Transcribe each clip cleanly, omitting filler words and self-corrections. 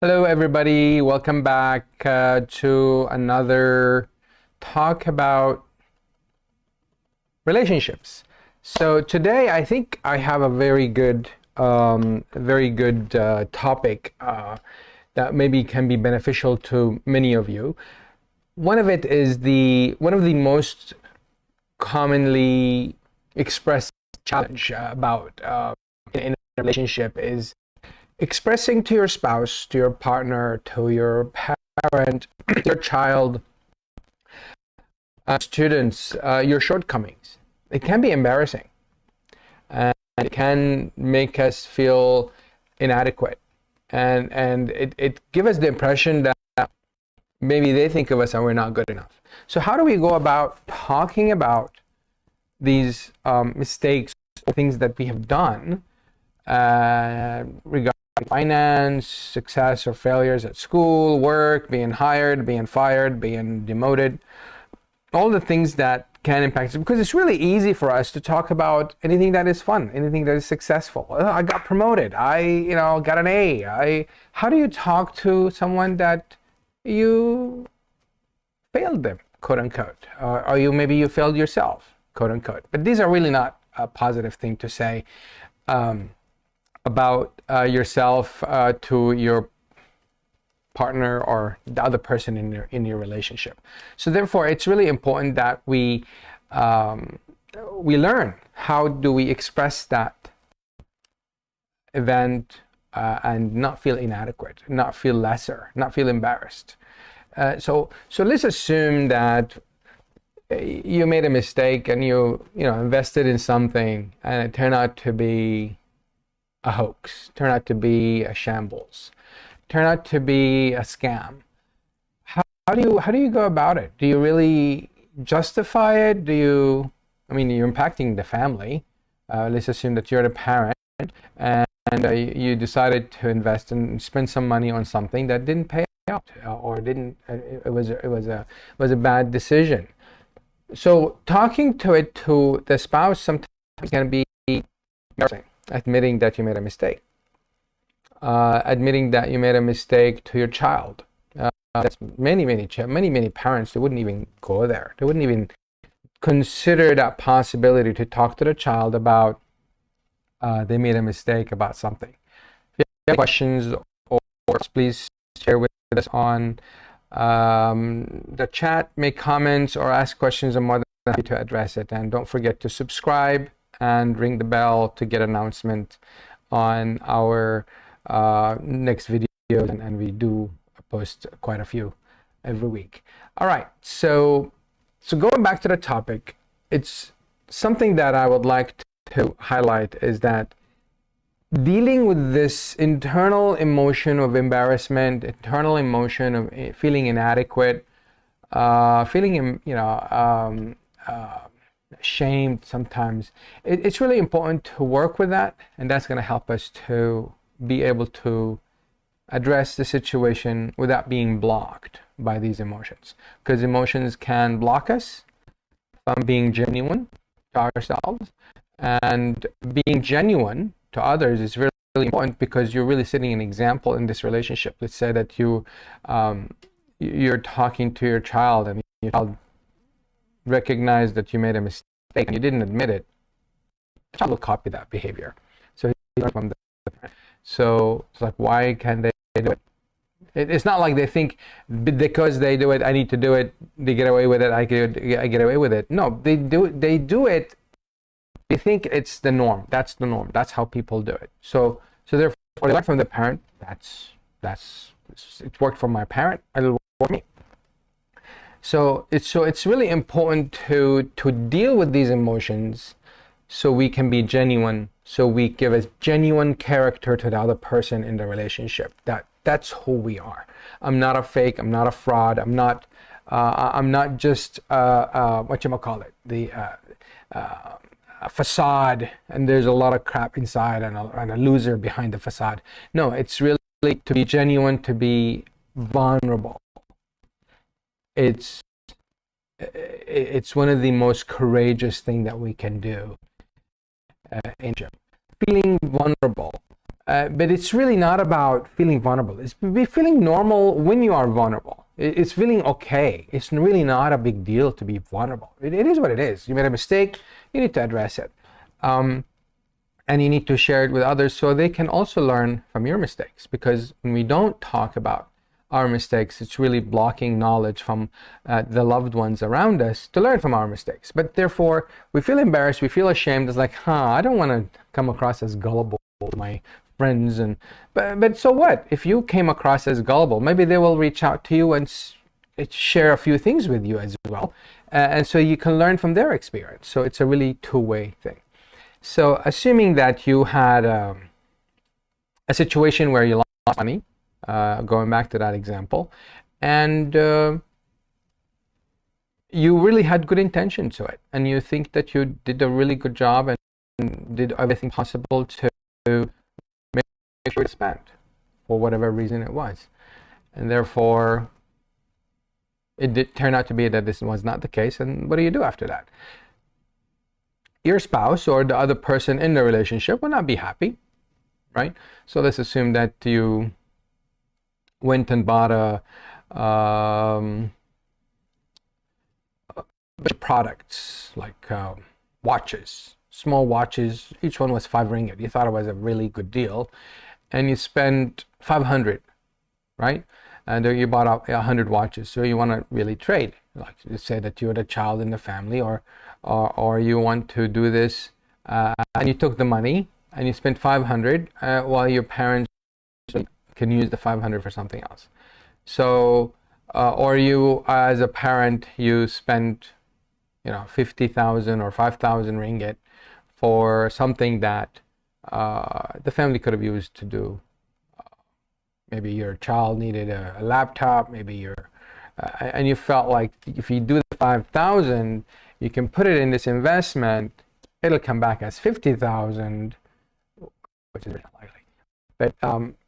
Hello, everybody. Welcome back to another talk about relationships. So today, I think I have a very good topic that maybe can be beneficial to many of you. One of it is one of the most commonly expressed challenge about in a relationship is expressing to your spouse, to your partner, to your parent, your child, students, your shortcomings. It can be embarrassing, and it can make us feel inadequate, and it gives us the impression that maybe they think of us and we're not good enough. So how do we go about talking about these mistakes or things that we have done regarding finance, success or failures at school, work, being hired, being fired, being demoted, all the things that can impact us? Because it's really easy for us to talk about anything that is fun, anything that is successful. I got promoted. I got an A. How do you talk to someone that you failed them, quote unquote, or maybe you failed yourself, quote unquote? But these are really not a positive thing to say about yourself to your partner or the other person in your relationship. So therefore, it's really important that we learn how do we express that event and not feel inadequate, not feel lesser, not feel embarrassed. So let's assume that you made a mistake and you invested in something and it turned out to be a hoax, turned out to be a shambles, turned out to be a scam. How do you go about it? Do you really justify it? You're impacting the family. Let's assume that you're the parent and you decided to invest and spend some money on something that didn't pay out or didn't. It was a bad decision. So talking to the spouse sometimes can be embarrassing. Admitting that you made a mistake, admitting that you made a mistake to your child. That's many parents, they wouldn't even go there. They wouldn't even consider that possibility to talk to the child about they made a mistake about something. If you have questions, or please share with us on the chat, make comments or ask questions. I'm more than happy to address it. And don't forget to subscribe and ring the bell to get announcement on our next video, and we do post quite a few every week. All right, so going back to the topic, it's something that I would like to highlight is that dealing with this internal emotion of embarrassment, internal emotion of feeling inadequate, feeling ashamed sometimes, it's really important to work with that, and that's going to help us to be able to address the situation without being blocked by these emotions, because emotions can block us from being genuine to ourselves, and being genuine to others is really, really important, because you're really setting an example in this relationship. Let's say that you're talking to your child and your child recognize that you made a mistake and you didn't admit it, the child will copy that behavior. So from the parent. So it's like, why can't they do it? It's not like they think because they do it, I need to do it. They get away with it. I get away with it. No, they do it. They think it's the norm. That's the norm. That's how people do it. So therefore, they learn from the parent. It worked for my parent. It'll work for me. So it's really important to deal with these emotions so we can be genuine, so we give a genuine character to the other person in the relationship. That's who we are. I'm not a fake, I'm not a fraud, I'm not just a facade, and there's a lot of crap inside and a loser behind the facade. No, it's really to be genuine, to be vulnerable. It's one of the most courageous things that we can do in feeling vulnerable, But it's really not about feeling vulnerable. It's feeling normal when you are vulnerable. It's feeling okay. It's really not a big deal to be vulnerable. It is what it is. You made a mistake, you need to address it. And you need to share it with others so they can also learn from your mistakes. Because when we don't talk about our mistakes, it's really blocking knowledge from the loved ones around us to learn from our mistakes. But therefore, we feel embarrassed, we feel ashamed. It's like, I don't want to come across as gullible to my friends. But so what? If you came across as gullible, maybe they will reach out to you and share a few things with you as well. And so you can learn from their experience. So it's a really two-way thing. So assuming that you had a situation where you lost money, going back to that example, and you really had good intention to it, and you think that you did a really good job and did everything possible to make sure it's spent for whatever reason it was, and therefore it did turn out to be that this was not the case. And what do you do after that? Your spouse or the other person in the relationship will not be happy, right? So let's assume that you went and bought a products like watches, small watches. Each one was 5 ringgit. You thought it was a really good deal, and you spent 500, right? And you bought 100 watches. So you want to really trade, like you say that you're the child in the family, or you want to do this, and you took the money and you spent 500 while your parents can use the 500 for something else. So or you as a parent, you spent 50,000 or 5,000 ringgit for something that the family could have used to do. Maybe your child needed a laptop, maybe and you felt like if you do the 5,000, you can put it in this investment, it'll come back as 50,000, which is likely.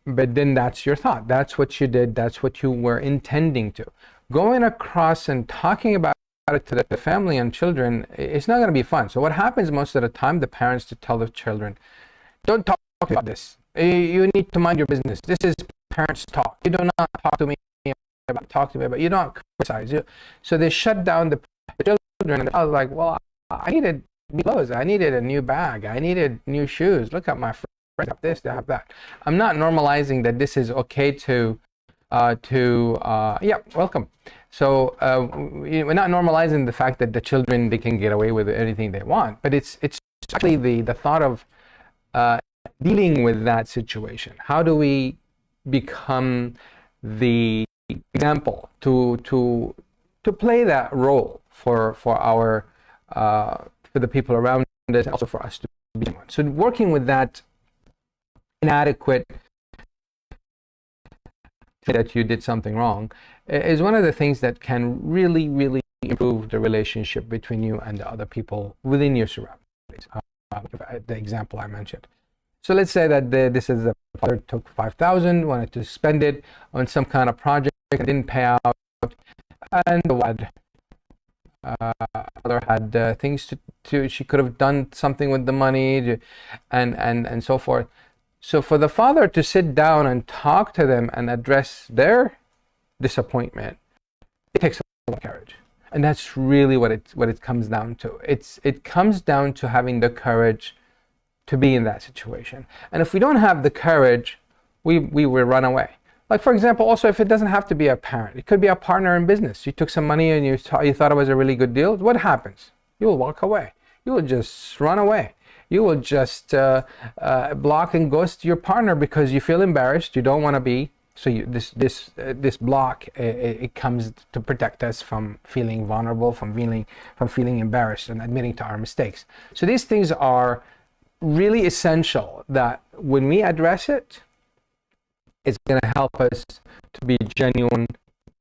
But then that's your thought. That's what you did. That's what you were intending to. Going across and talking about it to the family and children, it's not going to be fun. So what happens most of the time, the parents to tell the children, don't talk about this. You need to mind your business. This is parents talk. You do not talk to me about, you don't criticize. So they shut down the children, and I was like, well, I needed new clothes. I needed a new bag. I needed new shoes. Look at my friends have this, they have that. I'm not normalizing that this is okay to yeah, welcome. So we're not normalizing the fact that the children, they can get away with anything they want, but it's actually the thought of dealing with that situation. How do we become the example to play that role for our for the people around us, and also for us to be one. So working with that inadequate that you did something wrong is one of the things that can really, really improve the relationship between you and the other people within your surroundings. The example I mentioned. So let's say that this is a father took 5,000, wanted to spend it on some kind of project, and didn't pay out, and the mother had things to she could have done something with the money, and so forth. So for the father to sit down and talk to them and address their disappointment, it takes a lot of courage. And that's really what it comes down to. It comes down to having the courage to be in that situation. And if we don't have the courage, we will run away. Like, for example, also, if it doesn't have to be a parent, it could be a partner in business. You took some money and you thought it was a really good deal. What happens? You will walk away. You will just run away. You will just block and ghost your partner because you feel embarrassed. You don't want to be. So this block, it comes to protect us from feeling vulnerable, from feeling embarrassed and admitting to our mistakes. So these things are really essential that when we address it, it's going to help us to be genuine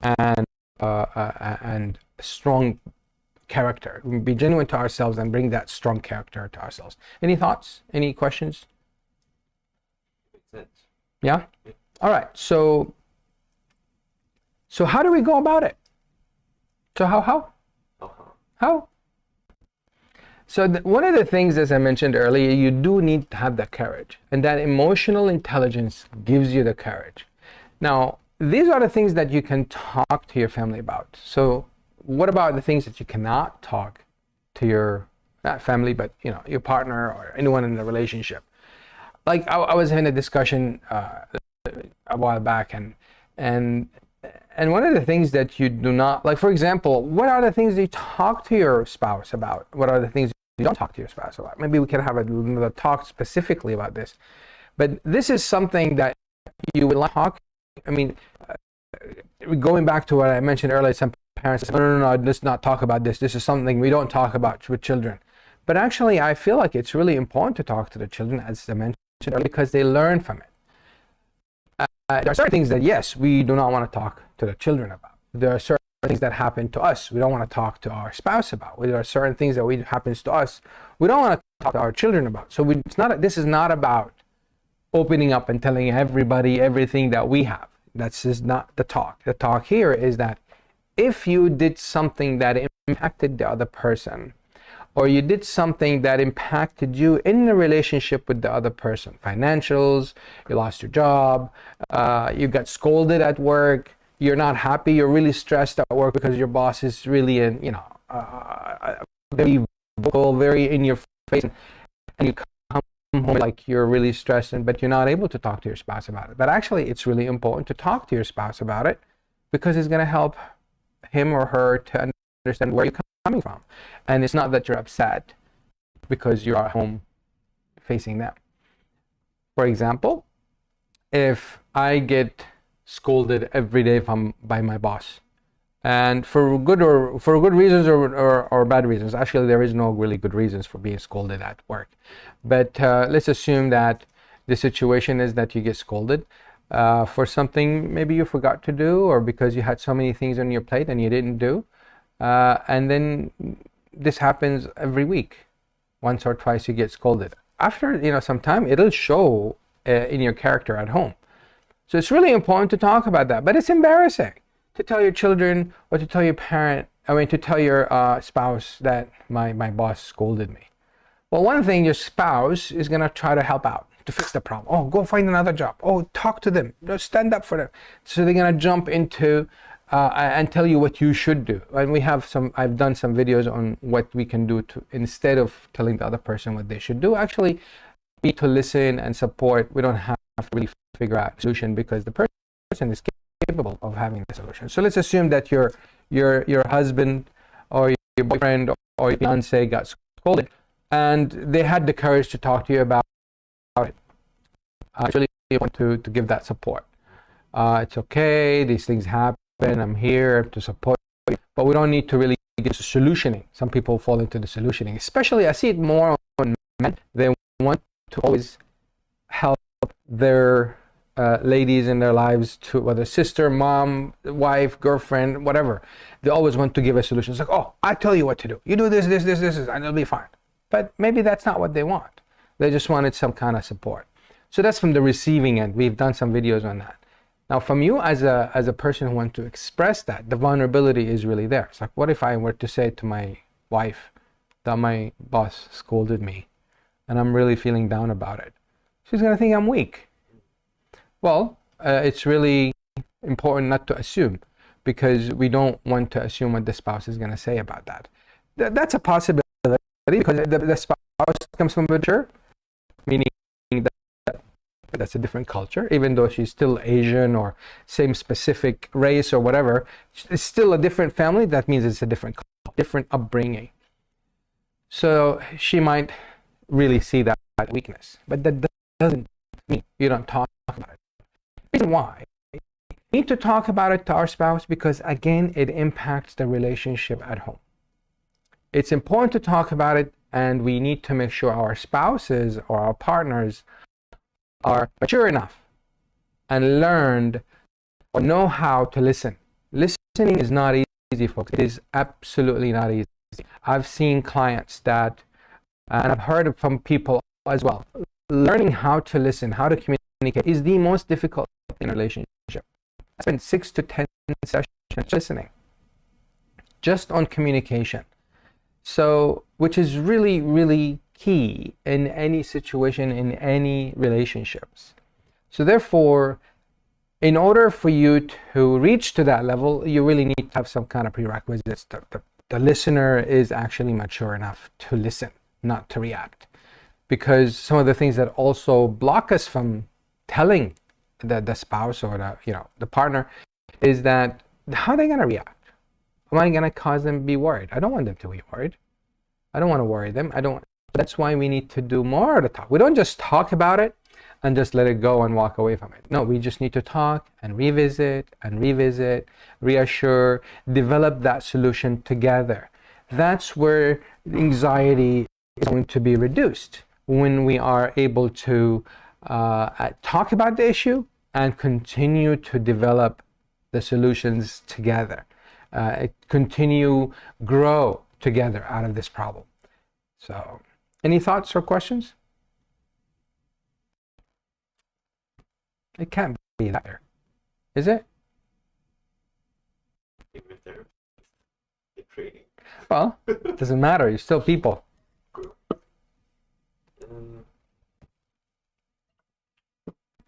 and strong character. Be genuine to ourselves and bring that strong character to ourselves. Any thoughts? Any questions? Makes sense. Yeah? All right. So how do we go about it? So how? So one of the things, as I mentioned earlier, you do need to have the courage, and that emotional intelligence gives you the courage. Now, these are the things that you can talk to your family about. So what about the things that you cannot talk to your, not family, but your partner or anyone in the relationship? Like I was having a discussion a while back, and one of the things that you do not like, for example, what are the things you talk to your spouse about? What are the things you don't talk to your spouse about? Maybe we can have another talk specifically about this. But this is something that you would like to talk. I mean, going back to what I mentioned earlier, some parents say, no, let's not talk about this. This is something we don't talk about with children. But actually, I feel like it's really important to talk to the children, as I mentioned earlier, because they learn from it. There are certain things that, yes, we do not want to talk to the children about. There are certain things that happen to us we don't want to talk to our spouse about. There are certain things that happens to us we don't want to talk to our children about. So this is not about opening up and telling everybody everything that we have. That's just not the talk. The talk here is that if you did something that impacted the other person, or you did something that impacted you in the relationship with the other person, financials, you lost your job, you got scolded at work, you're not happy, you're really stressed at work because your boss is really very vocal, very in your face, and you come home like you're really stressed, but you're not able to talk to your spouse about it. But actually, it's really important to talk to your spouse about it, because it's going to help him or her to understand where you're coming from. And it's not that you're upset because you're at home facing them. For example, if I get scolded every day by my boss, and for good reasons or bad reasons. Actually, there is no really good reasons for being scolded at work. But let's assume that the situation is that you get scolded for something maybe you forgot to do, or because you had so many things on your plate and you didn't do. And then this happens every week. Once or twice you get scolded. After some time, it'll show in your character at home. So it's really important to talk about that. But it's embarrassing to tell your children, or to tell your to tell your spouse that my boss scolded me. Well, one thing, your spouse is going to try to help out to fix the problem. Oh, go find another job. Oh, talk to them. Stand up for them. So they're going to jump into and tell you what you should do. And I've done some videos on what we can do to, instead of telling the other person what they should do, actually be to listen and support. We don't have to really figure out a solution, because the person is capable of having the solution. So let's assume that your husband or your boyfriend or your fiance got scolded, and they had the courage to talk to you about it. I really want to give that support. It's okay, these things happen, I'm here to support you, but we don't need to really get to solutioning. Some people fall into the solutioning, especially I see it more on men. They want to always help their ladies in their lives, to whether sister, mom, wife, girlfriend, whatever. They always want to give a solution. It's like, oh, I tell you what to do. You do this, and it'll be fine. But maybe that's not what they want. They just wanted some kind of support. So that's from the receiving end. We've done some videos on that. Now, from you as a person who wants to express that, the vulnerability is really there. It's like, what if I were to say to my wife that my boss scolded me and I'm really feeling down about it? She's going to think I'm weak. Well, it's really important not to assume, because we don't want to assume what the spouse is going to say about that. That's a possibility, because the spouse comes from a church, meaning that's a different culture, even though she's still Asian or same specific race or whatever. It's still a different family. That means it's a different upbringing. So she might really see that weakness, but that doesn't mean you don't talk about it. The reason why we need to talk about it to our spouse, because again, it impacts the relationship at home. It's important to talk about it, and we need to make sure our spouses or our partners are mature enough and learned or know how to listen. Listening is not easy, folks. It is absolutely not easy. I've seen clients that, and I've heard from people as well, learning how to listen, how to communicate is the most difficult in a relationship. I spent 6 to 10 sessions listening, just on communication. So, which is really, really key in any situation, in any relationships. So therefore, in order for you to reach to that level, you really need to have some kind of prerequisites. The listener is actually mature enough to listen, not to react. Because some of the things that also block us from telling the spouse or the partner is that how are they going to react? Am I going to cause them to be worried? I don't want them to be worried. I don't want to worry them. That's why we need to do more of the talk. We don't just talk about it and just let it go and walk away from it. No, we just need to talk and revisit, reassure, develop that solution together. That's where anxiety is going to be reduced, when we are able to talk about the issue and continue to develop the solutions together, grow together out of this problem. So, any thoughts or questions? It can't be that, is it? Even if they're trading. Well, it doesn't matter. You're still people.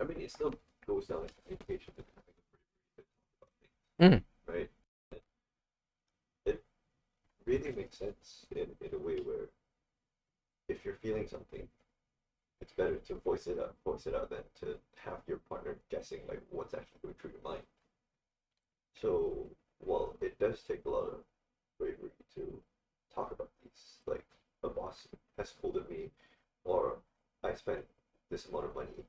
I mean, it still goes down like communication and having a pretty good right? It really makes sense in a way where if you're feeling something, it's better to voice it out than to have your partner guessing like what's actually going through your mind. So while it does take a lot of bravery to talk about these, like a boss has scolded me or I spent this amount of money,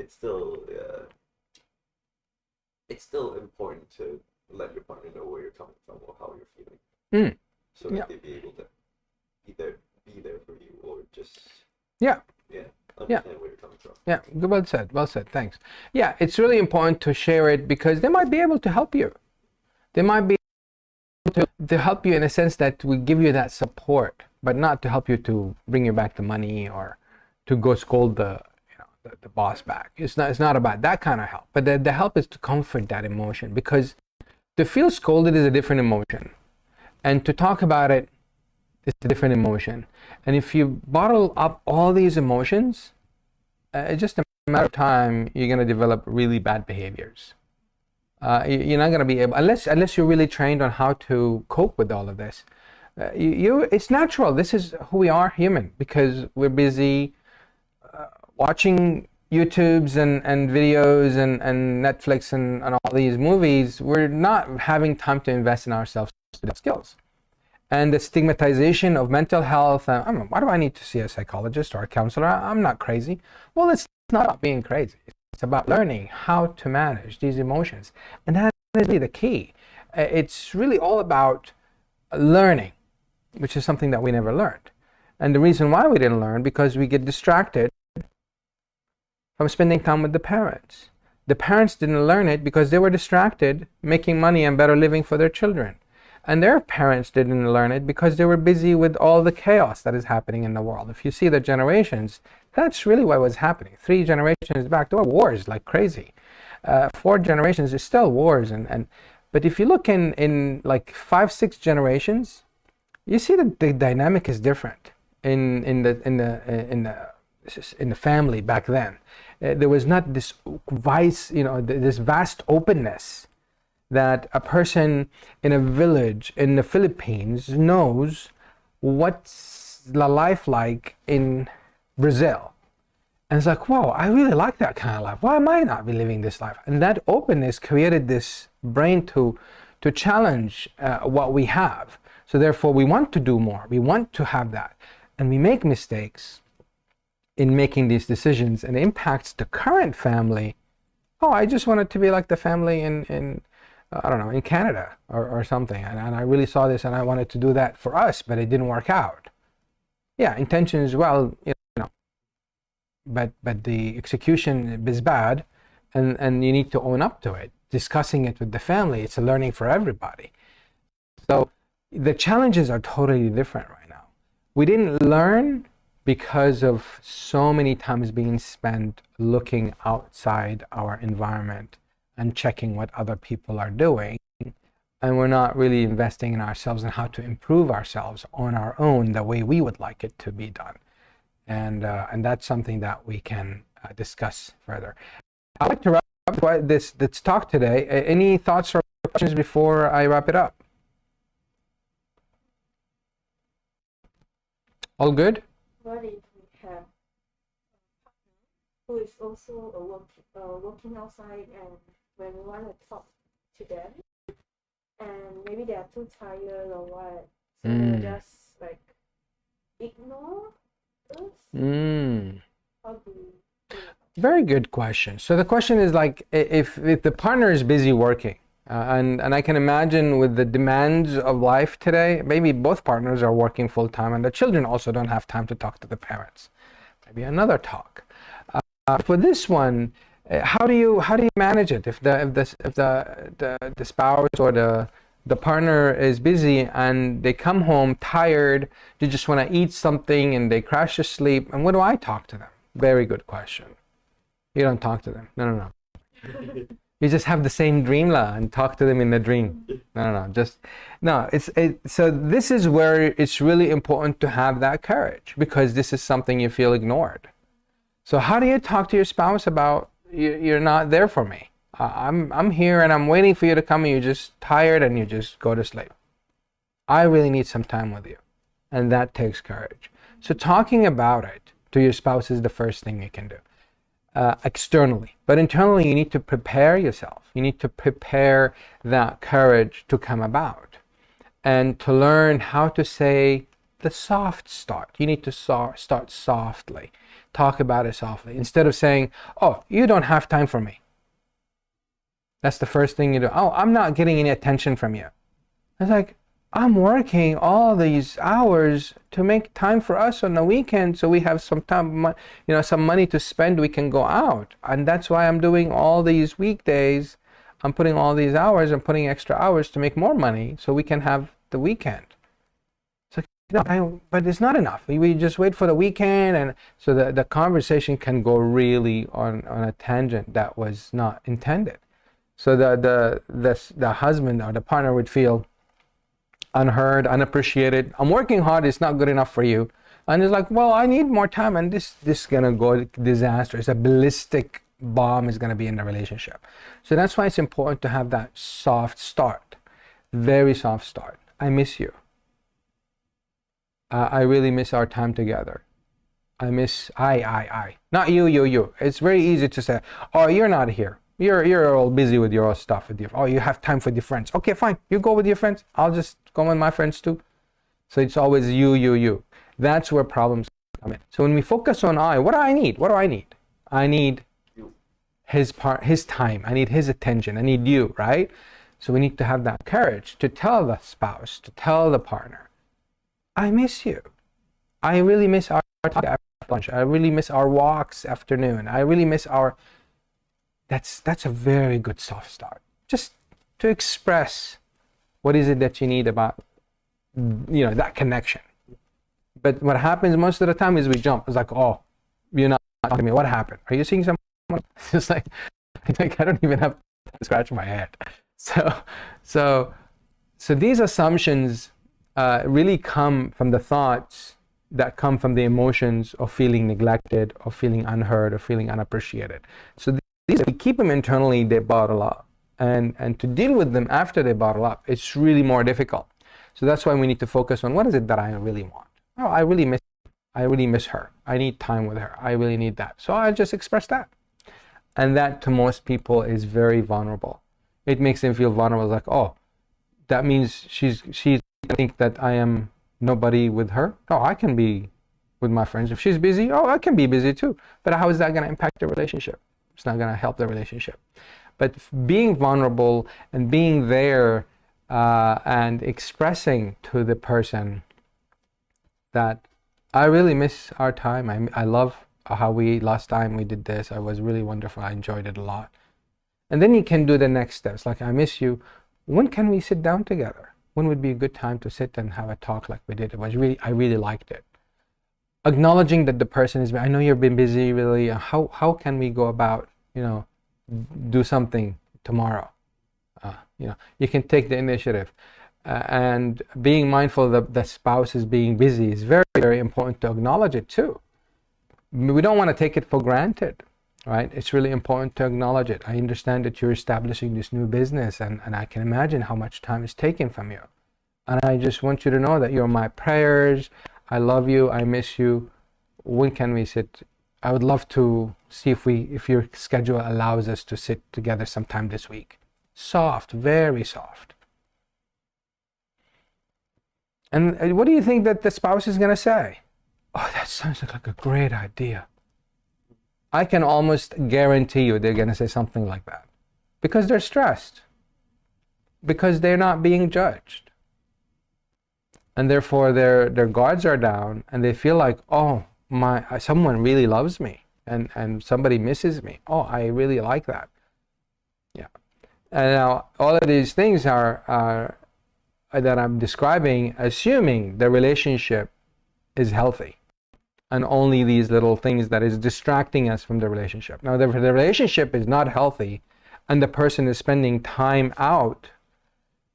it's still important to let your partner know where you're coming from or how you're feeling, so that they be able to either be there for you or just understand where you're coming from. Yeah, well said, thanks. Yeah, it's really important to share it because they might be able to help you. They might be able to help you in a sense that we give you that support, but not to help you to bring you back the money or to go scold the boss back. It's not about that kind of help, but the help is to comfort that emotion, because to feel scolded is a different emotion, and to talk about it is a different emotion. And if you bottle up all these emotions, it's just a matter of time you're going to develop really bad behaviors. You're not going to be able, unless you're really trained on how to cope with all of this. It's natural. This is who we are, human, because we're busy watching YouTubes and videos and Netflix and all these movies. We're not having time to invest in ourselves to develop skills. And the stigmatization of mental health, why do I need to see a psychologist or a counselor? I'm not crazy. Well, it's not about being crazy. It's about learning how to manage these emotions. And that is really the key. It's really all about learning, which is something that we never learned. And the reason why we didn't learn, because we get distracted from spending time with the parents. The parents didn't learn it because they were distracted making money and better living for their children. And their parents didn't learn it because they were busy with all the chaos that is happening in the world. If you see the generations, that's really what was happening. 3 generations back, there were wars like crazy. 4 generations, there's still wars. But if you look in like 5, 6 generations, you see that the dynamic is different in the family back then. There was not this this vast openness that a person in a village in the Philippines knows what's the life like in Brazil. And it's like, wow, I really like that kind of life. Why am I not be living this life? And that openness created this brain to challenge what we have. So therefore, we want to do more. We want to have that. And we make mistakes in making these decisions, and it impacts the current family. Oh, I just wanted to be like the family in I don't know, in Canada or something. And I really saw this and I wanted to do that for us, but it didn't work out. Yeah, intentions, well, but the execution is bad, and you need to own up to it. Discussing it with the family, it's a learning for everybody. So the challenges are totally different right now. We didn't learn because of so many times being spent looking outside our environment and checking what other people are doing, and we're not really investing in ourselves and how to improve ourselves on our own the way we would like it to be done. And that's something that we can discuss further. I'd like to wrap up this talk today. Any thoughts or questions before I wrap it up? All good? What if we have a partner who is also working outside, and when we want to talk to them, and maybe they are too tired or what, so they just like ignore us? How do we do it? Very good question. So the question is like, if the partner is busy working, and I can imagine with the demands of life today, maybe both partners are working full time, and the children also don't have time to talk to the parents. Maybe another talk. For this one, how do you manage it if the spouse or the partner is busy and they come home tired, they just want to eat something and they crash to sleep, and what do I talk to them? Very good question. You don't talk to them. No. You just have the same dream and talk to them in the dream. No. So this is where it's really important to have that courage, because this is something you feel ignored. So how do you talk to your spouse about you're not there for me? I'm here and I'm waiting for you to come, and you're just tired and you just go to sleep. I really need some time with you, and that takes courage. So talking about it to your spouse is the first thing you can do. Externally, but internally you need to prepare yourself. You need to prepare that courage to come about, and to learn how to say the soft start. You need to start softly. Talk about it softly, instead of saying, oh, you don't have time for me. That's the first thing you do. Oh, I'm not getting any attention from you. It's like, I'm working all these hours to make time for us on the weekend, so we have some time, some money to spend. We can go out, and that's why I'm doing all these weekdays. I'm putting all these hours. I'm putting extra hours to make more money, so we can have the weekend. It's like, no, but it's not enough. We just wait for the weekend, and so the conversation can go really on a tangent that was not intended. So the husband or the partner would feel unheard, unappreciated. I'm working hard, it's not good enough for you. And it's like, well, I need more time, and this is gonna go disaster. It's a ballistic bomb is gonna be in the relationship. So that's why it's important to have that soft start, very soft start. I miss you. I really miss our time together. I miss not you. It's very easy to say, oh, you're not here. You're all busy with your own stuff. Oh, you have time for your friends. Okay, fine. You go with your friends. I'll just go with my friends too. So it's always you. That's where problems come in. So when we focus on what do I need? What do I need? I need his time. I need his attention. I need you, right? So we need to have that courage to tell the spouse, to tell the partner, I miss you. I really miss our talk after lunch. I really miss our walks afternoon. I really miss our... That's a very good soft start. Just to express what is it that you need about, that connection. But what happens most of the time is we jump. It's like, oh, you're not talking to me. What happened? Are you seeing someone? It's like I don't even have to scratch my head. So these assumptions really come from the thoughts that come from the emotions of feeling neglected, or feeling unheard, or feeling unappreciated. So if we keep them internally, they bottle up. And to deal with them after they bottle up, it's really more difficult. So that's why we need to focus on what is it that I really want. Oh, I really miss her. I need time with her. I really need that. So I'll just express that. And that to most people is very vulnerable. It makes them feel vulnerable, like, oh, that means she's think that I am nobody with her. No, I can be with my friends. If she's busy, oh, I can be busy too. But how is that going to impact the relationship? It's not going to help the relationship. But being vulnerable and being there and expressing to the person that I really miss our time. I love how last time we did this. It was really wonderful. I enjoyed it a lot. And then you can do the next steps. Like, I miss you. When can we sit down together? When would be a good time to sit and have a talk like we did? I really liked it. Acknowledging that the person is, I know you've been busy, really. How can we go about, do something tomorrow? You can take the initiative. And being mindful that the spouse is being busy is very, very important to acknowledge it too. We don't want to take it for granted, right? It's really important to acknowledge it. I understand that you're establishing this new business, and I can imagine how much time is taken from you. And I just want you to know that you're my prayers. I love you. I miss you. When can we sit? I would love to see if your schedule allows us to sit together sometime this week. Soft, very soft. And what do you think that the spouse is going to say? Oh, that sounds like a great idea. I can almost guarantee you they're going to say something like that. Because they're stressed. Because they're not being judged. And therefore their guards are down, and they feel like, oh, someone really loves me, and somebody misses me. Oh, I really like that. Yeah. And now all of these things are that I'm describing, assuming the relationship is healthy, and only these little things that is distracting us from the relationship. Now, if the relationship is not healthy, and the person is spending time out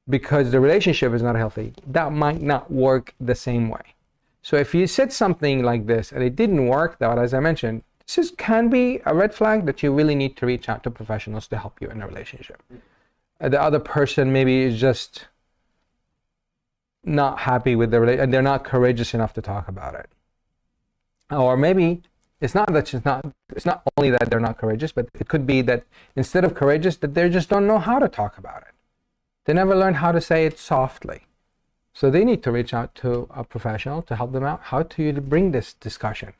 because the relationship is not healthy, that might not work the same way. So if you said something like this and it didn't work out, as I mentioned, this can be a red flag that you really need to reach out to professionals to help you in a relationship. The other person maybe is just not happy with the relationship, and they're not courageous enough to talk about it. Or maybe it's not only that they're not courageous, but it could be that instead of courageous, that they just don't know how to talk about it. They never learned how to say it softly. So they need to reach out to a professional to help them out. How do you bring this discussion?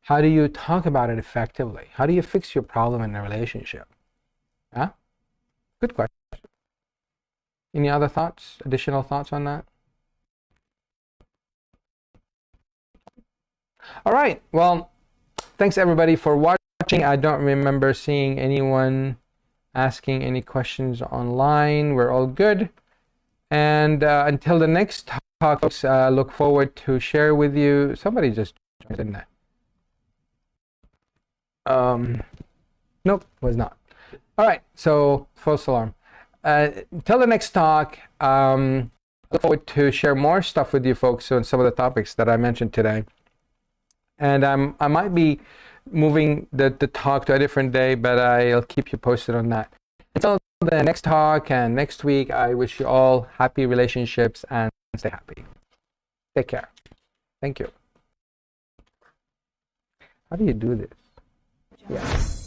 How do you talk about it effectively? How do you fix your problem in a relationship? Huh? Good question. Any other thoughts, additional thoughts on that? All right. Well, thanks everybody for watching. I don't remember seeing anyone asking any questions online. We're all good. And until the next talk, folks, look forward to share with you. Somebody just joined in there. Nope, was not. All right. So false alarm. Until the next talk, look forward to share more stuff with you folks on some of the topics that I mentioned today. And I might be moving the talk to a different day, but I'll keep you posted on that. Until the next talk and next week, I wish you all happy relationships and stay happy. Take care. Thank you. How do you do this? Yeah.